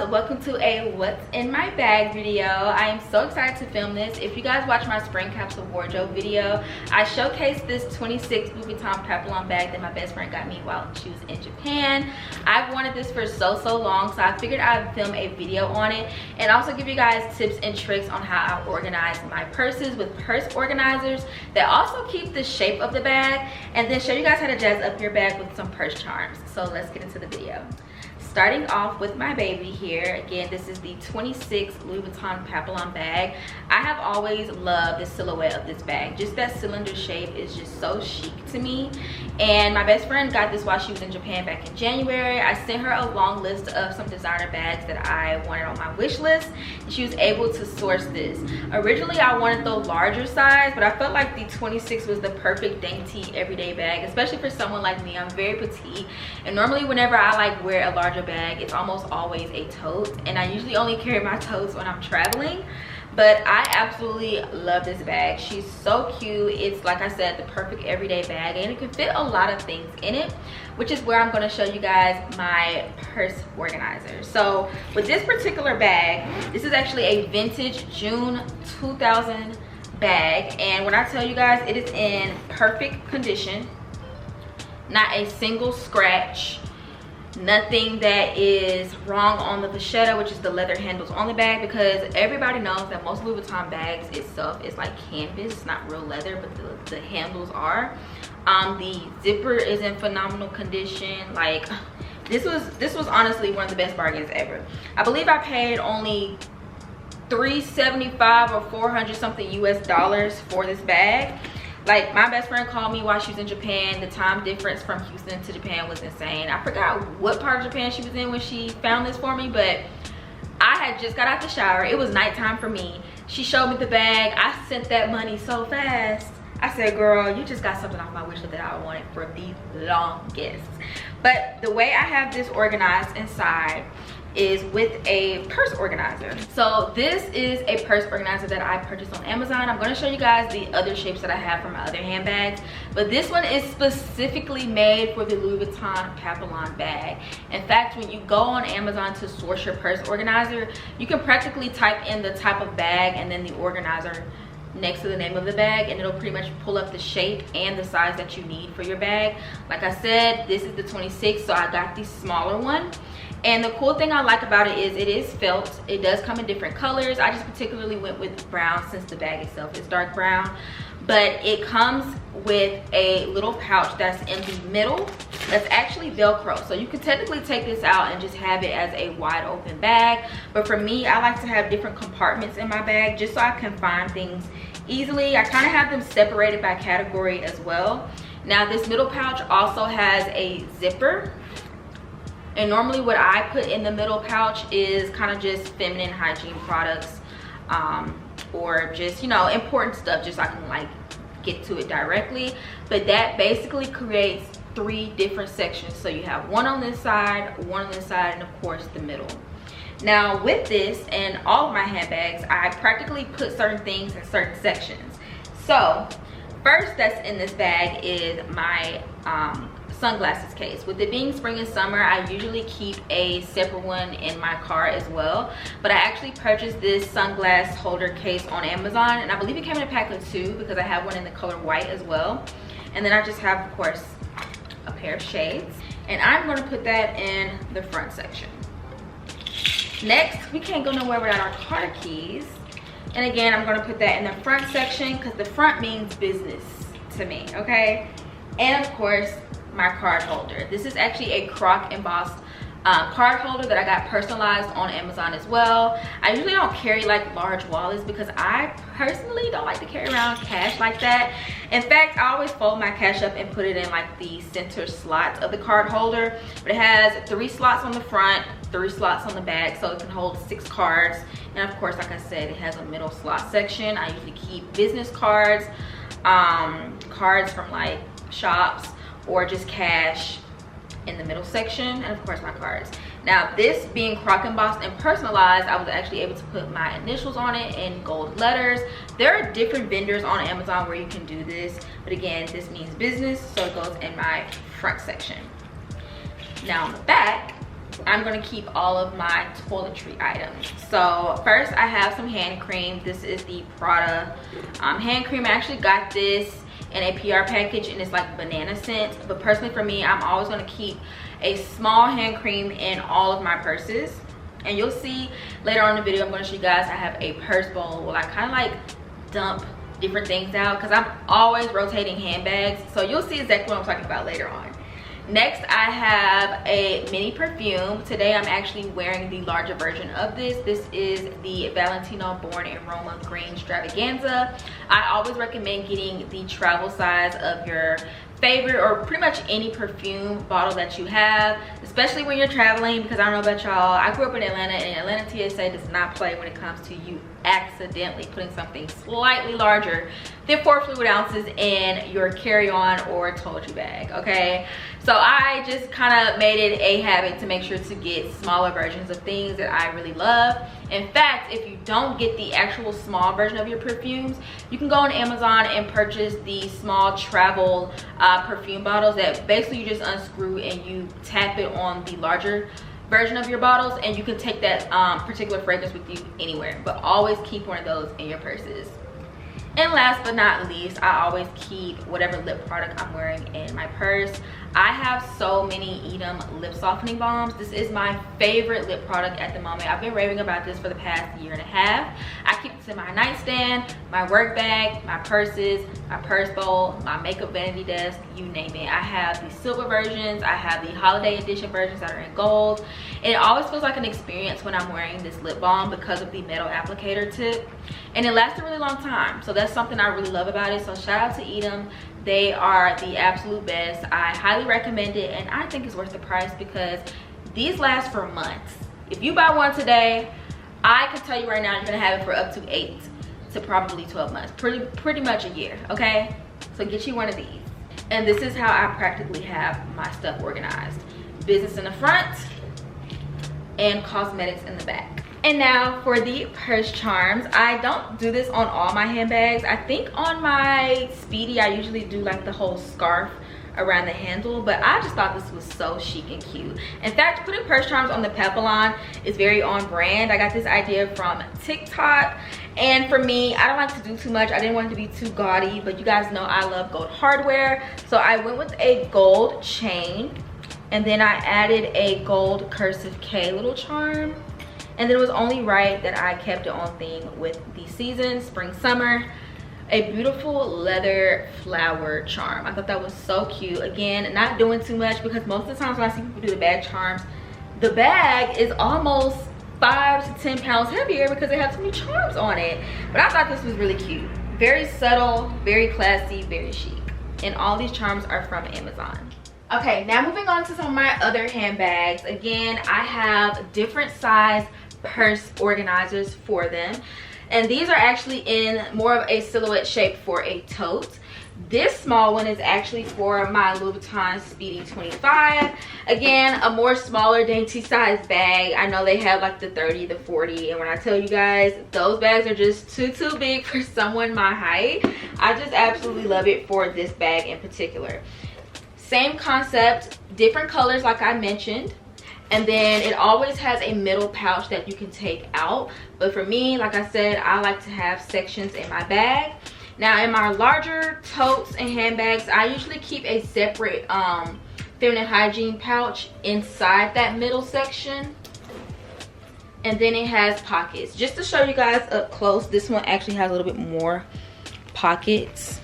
welcome to a what's in my bag video. I am so excited to film this. If you guys watch my spring capsule wardrobe video, I showcased this 26 Louis Vuitton papillon bag that my best friend got me while she was in Japan. I've wanted this for so long, so I figured I'd film a video on it and also give you guys tips and tricks on how I organize my purses with purse organizers that also keep the shape of the bag, and then show you guys how to jazz up your bag with some purse charms. So let's get into the video. Starting off with my baby here. Again, this is the 26 Louis Vuitton papillon bag. I have always loved the silhouette of this bag. Just that cylinder shape is just so chic to me. And my best friend got this while she was in Japan back in January. I sent her a long list of some designer bags that I wanted on my wish list, and she was able to source this. Originally, I wanted the larger size, but I felt like the 26 was the perfect dainty everyday bag, especially for someone like me. I'm very petite, and normally whenever I like wear a larger bag, it's almost always a tote, and I usually only carry my totes when I'm traveling. But I absolutely love this bag. She's so cute. It's, like I said, the perfect everyday bag, and it can fit a lot of things in it, which is where I'm going to show you guys my purse organizer. So with this particular bag, this is actually a vintage June 2000 bag, and when I tell you guys, it is in perfect condition, not a single scratch, nothing that is wrong on the vachetta, which is the leather handles on the bag, because everybody knows that most Louis Vuitton bags itself is like canvas. It's not real leather, but the handles are. The zipper is in phenomenal condition. Like, this was honestly one of the best bargains ever. I believe I paid only $375 or 400 something US dollars for this bag. Like, my best friend called me while she was in Japan. The time difference from Houston to Japan was insane. I forgot what part of Japan she was in when she found this for me, but I had just got out the shower. It was nighttime for me. She showed me the bag. I sent that money so fast. I said, girl, you just got something off my wish list that I wanted for the longest. But the way I have this organized inside is with a purse organizer. So this is a purse organizer that I purchased on Amazon. I'm going to show you guys the other shapes that I have for my other handbags, but this one is specifically made for the Louis Vuitton papillon bag. In fact, when you go on Amazon to source your purse organizer, you can practically type in the type of bag and then the organizer next to the name of the bag, and it'll pretty much pull up the shape and the size that you need for your bag. Like I said, this is the 26, so I got the smaller one. And the cool thing I like about it is it is felt. It does come in different colors. I just particularly went with brown since the bag itself is dark brown. But it comes with a little pouch that's in the middle that's actually Velcro. So you can technically take this out and just have it as a wide open bag. But for me, I like to have different compartments in my bag just so I can find things easily. I kind of have them separated by category as well. Now, this middle pouch also has a zipper. And normally what I put in the middle pouch is kind of just feminine hygiene products, or just, you know, important stuff, just so I can like get to it directly. But that basically creates 3 different sections. So you have one on this side, one on this side, and of course the middle. Now with this and all of my handbags, I practically put certain things in certain sections. So first that's in this bag is my sunglasses case. With it being spring and summer, I usually keep a separate one in my car as well, but I actually purchased this sunglass holder case on Amazon, and I believe it came in a pack of 2 because I have one in the color white as well. And then I just have, of course, a pair of shades, and I'm going to put that in the front section. Next, we can't go nowhere without our car keys, and again, I'm going to put that in the front section because the front means business to me, okay? And of course, my card holder. This is actually a croc embossed card holder that I got personalized on Amazon as well. I usually don't carry like large wallets because I personally don't like to carry around cash like that. In fact, I always fold my cash up and put it in like the center slots of the card holder. But it has 3 slots on the front, 3 slots on the back, so it can hold 6 cards. And of course, like I said, it has a middle slot section. I usually keep business cards, cards from like shops, or just cash in the middle section, and of course my cards. Now, this being croc embossed and personalized, I was actually able to put my initials on it in gold letters. There are different vendors on Amazon where you can do this, but again, this means business, so it goes in my front section. Now on the back, I'm gonna keep all of my toiletry items. So first I have some hand cream. This is the Prada hand cream. I actually got this in a PR package and it's like banana scent, but personally for me, I'm always gonna keep a small hand cream in all of my purses. And you'll see later on in the video, I'm gonna show you guys, I have a purse bowl where I kind of like dump different things out because I'm always rotating handbags. So you'll see exactly what I'm talking about later on. Next, I have a mini perfume. Today, I'm actually wearing the larger version of this. This is the Valentino Born Aroma Green Extravaganza. I always recommend getting the travel size of your favorite or pretty much any perfume bottle that you have, especially when you're traveling, because I don't know about y'all, I grew up in Atlanta, and Atlanta TSA does not play when it comes to you accidentally putting something slightly larger than 4 fluid ounces in your carry-on or toiletry bag, okay? So I just kind of made it a habit to make sure to get smaller versions of things that I really love. In fact, if you don't get the actual small version of your perfumes, you can go on Amazon and purchase the small travel perfume bottles that basically you just unscrew and you tap it on the larger version of your bottles, and you can take that particular fragrance with you anywhere, but always keep one of those in your purses. And last but not least, I always keep whatever lip product I'm wearing in my purse. I have so many Edam lip softening balms. This is my favorite lip product at the moment. I've been raving about this for the past 1.5 years. I keep this in my nightstand, my work bag, my purses, my purse bowl, my makeup vanity desk, you name it. I have the silver versions, I have the holiday edition versions that are in gold. And it always feels like an experience when I'm wearing this lip balm because of the metal applicator tip. And it lasts a really long time. So that's something I really love about it. So shout out to Edam. They are the absolute best. I highly recommend it, and I think it's worth the price because these last for months. If you buy one today, I can tell you right now, you're gonna have it for up to 8 to probably 12 months, pretty much a year, okay? So get you one of these. And this is how I practically have my stuff organized. Business in the front and cosmetics in the back. And now for the purse charms. I don't do this on all my handbags. I think on my Speedy, I usually do like the whole scarf around the handle, but I just thought this was so chic and cute. In fact, putting purse charms on the papillon is very on brand. I got this idea from TikTok, and for me, I don't like to do too much. I didn't want it to be too gaudy, but you guys know I love gold hardware, so I went with a gold chain, and then I added a gold cursive K little charm. And then it was only right that I kept it on theme with the season, spring, summer. A beautiful leather flower charm. I thought that was so cute. Again, not doing too much because most of the times when I see people do the bag charms, the bag is almost 5 to 10 pounds heavier because they have so many charms on it. But I thought this was really cute. Very subtle, very classy, very chic. And all these charms are from Amazon. Okay, now moving on to some of my other handbags. Again, I have different size purse organizers for them, and these are actually in more of a silhouette shape for a tote. This small one is actually for my Louis Vuitton Speedy 25. Again, a more smaller dainty size bag. I know they have like the 30, the 40, and when I tell you guys, those bags are just too big for someone my height. I just absolutely love it for this bag in particular. Same concept, different colors like I mentioned. And then it always has a middle pouch that you can take out. But for me, like I said, I like to have sections in my bag. Now in my larger totes and handbags, I usually keep a separate feminine hygiene pouch inside that middle section. And then it has pockets. Just to show you guys up close, this one actually has a little bit more pockets.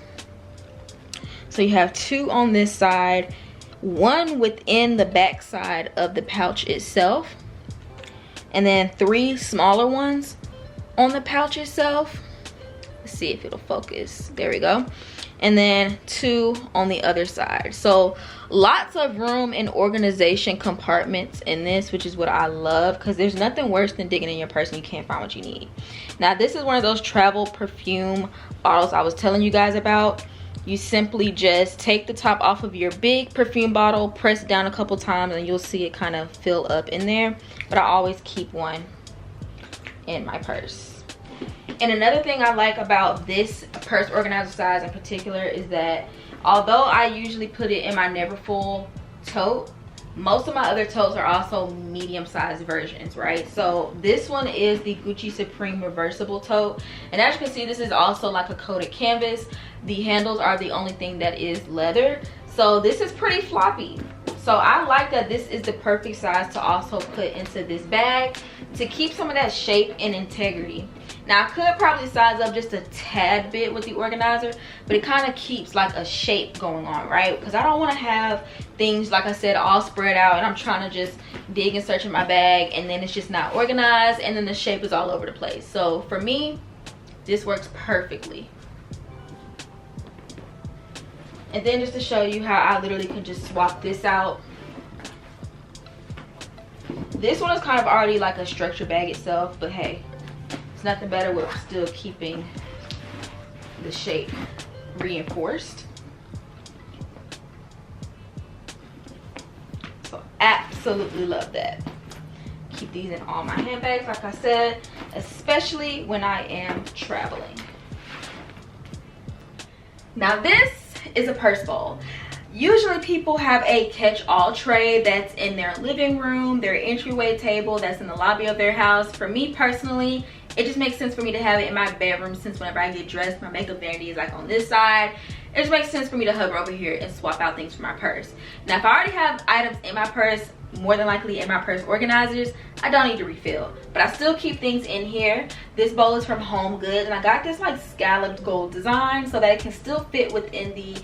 So you have 2 on this side, 1 within the back side of the pouch itself, and then 3 smaller ones on the pouch itself. Let's see if it'll focus. There we go. And then 2 on the other side. So lots of room and organization compartments in this, which is what I love, because there's nothing worse than digging in your purse and you can't find what you need. Now this is one of those travel perfume bottles I was telling you guys about. You simply just take the top off of your big perfume bottle, press it down a couple times, and you'll see it kind of fill up in there. But I always keep one in my purse. And another thing I like about this purse organizer size in particular is that although I usually put it in my never full tote, Most of my other totes are also medium-sized versions, right? So this one is the Gucci Supreme reversible tote, and as you can see, this is also like a coated canvas. The handles are the only thing that is leather, so this is pretty floppy. So I like that this is the perfect size to also put into this bag to keep some of that shape and integrity. Now I could probably size up just a tad bit with the organizer, but it kind of keeps like a shape going on, right? Because I don't want to have things, like I said, all spread out and I'm trying to just dig and search in my bag and then it's just not organized and then the shape is all over the place. So for me, this works perfectly. And then just to show you how I literally can just swap this out. This one is kind of already like a structure bag itself, but hey, it's nothing better with still keeping the shape reinforced. So absolutely love that. Keep these in all my handbags, like I said, especially when I am traveling. Now this is a purse bowl. Usually people have a catch-all tray that's in their living room, their entryway table that's in the lobby of their house. For me personally, it just makes sense for me to have it in my bedroom, since whenever I get dressed, my makeup vanity is like on this side. It just makes sense for me to hover over here and swap out things from my purse. Now if I already have items in my purse, more than likely in my purse organizers, I don't need to refill, but I still keep things in here. This bowl is from Home Goods and I got this like scalloped gold design so that it can still fit within the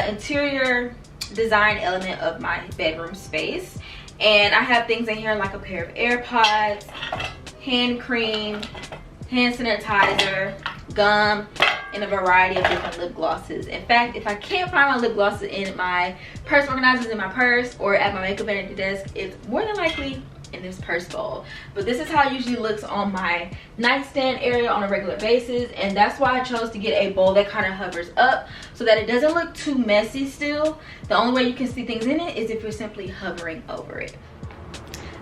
interior design element of my bedroom space. And I have things in here like a pair of AirPods, hand cream, hand sanitizer, gum, and a variety of different lip glosses. In fact, if I can't find my lip glosses in my purse organizers in my purse or at my makeup vanity desk, it's more than likely in this purse bowl. But this is how it usually looks on my nightstand area on a regular basis, and that's why I chose to get a bowl that kind of hovers up so that it doesn't look too messy still. The only way you can see things in it is if you're simply hovering over it.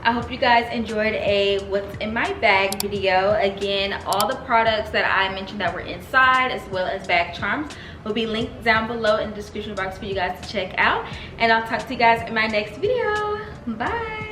I hope you guys enjoyed a what's in my bag video. Again, all the products that I mentioned that were inside, as well as bag charms, will be linked down below in the description box for you guys to check out. And I'll talk to you guys in my next video. Bye.